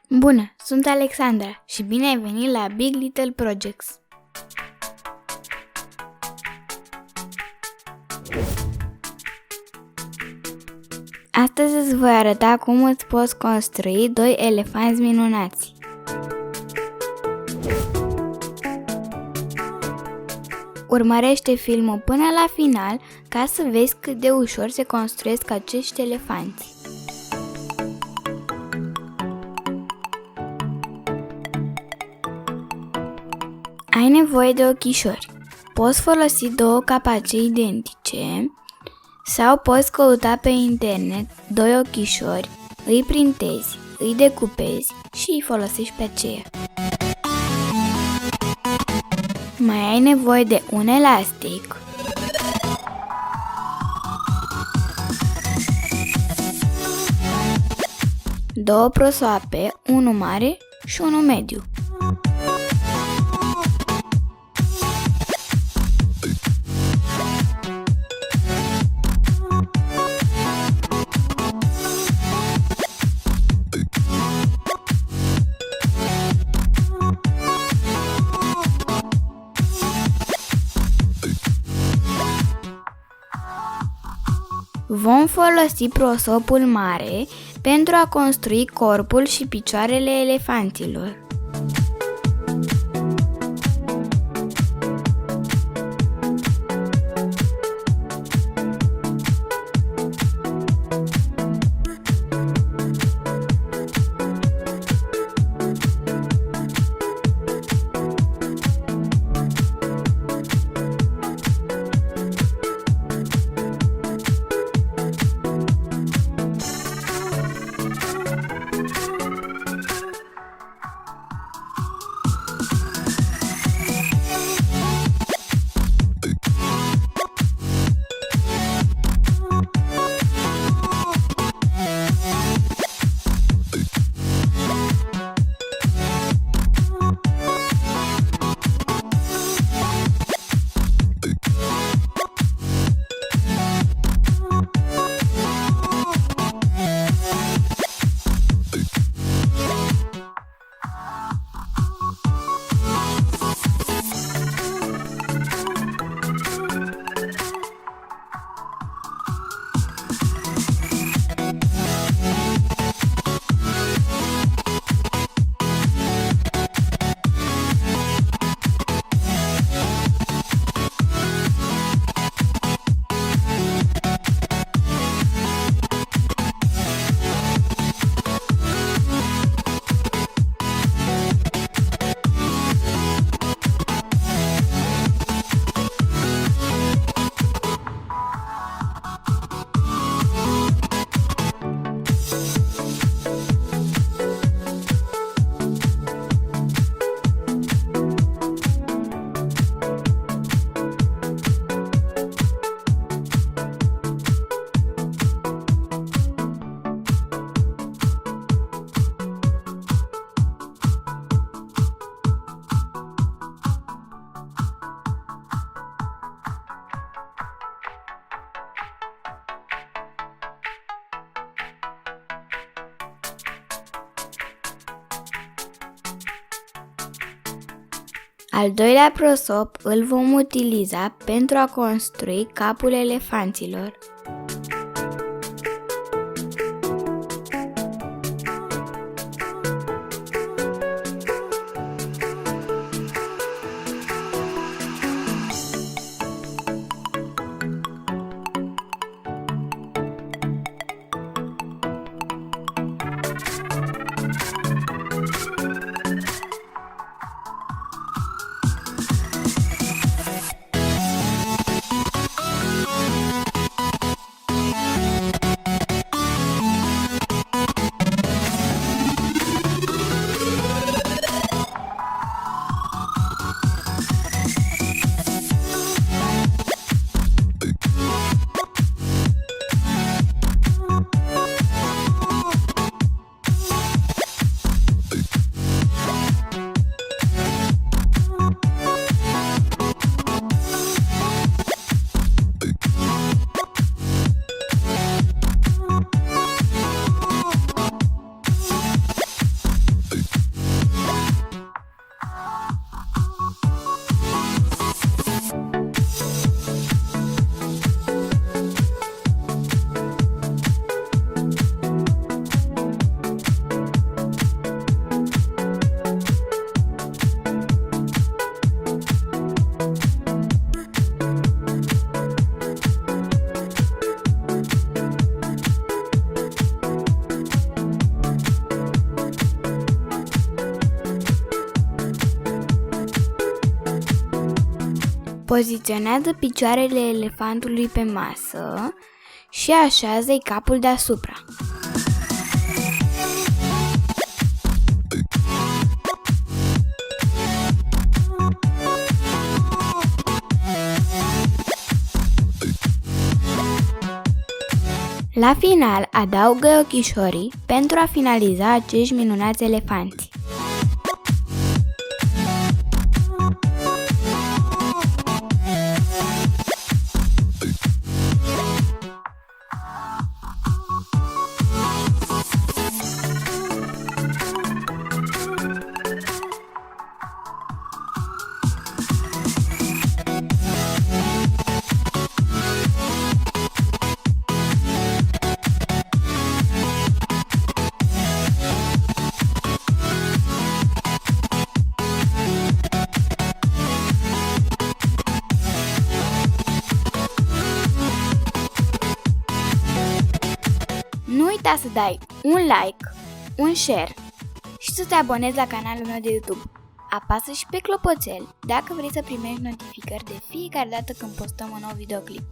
Bună, sunt Alexandra și bine ai venit la Big Little Projects! Astăzi îți voi arăta cum îți poți construi 2 elefanți minunați. Urmărește filmul până la final ca să vezi cât de ușor se construiesc acești elefanți. Ai nevoie de ochișori. Poți folosi 2 capace identice sau poți căuta pe internet 2 ochișori, îi printezi, îi decupezi și îi folosești pe aceea. Mai ai nevoie de un elastic, două prosoape, unul mare și unul mediu. Vom folosi prosopul mare pentru a construi corpul și picioarele elefanților. Al doilea prosop îl vom utiliza pentru a construi capul elefanților. Poziționează picioarele elefantului pe masă și așează-i capul deasupra. La final, adaugă ochișorii pentru a finaliza acești minunați elefanți. Nu uita să dai un like, un share și să te abonezi la canalul meu de YouTube. Apasă și pe clopoțel dacă vrei să primești notificări de fiecare dată când postăm un nou videoclip.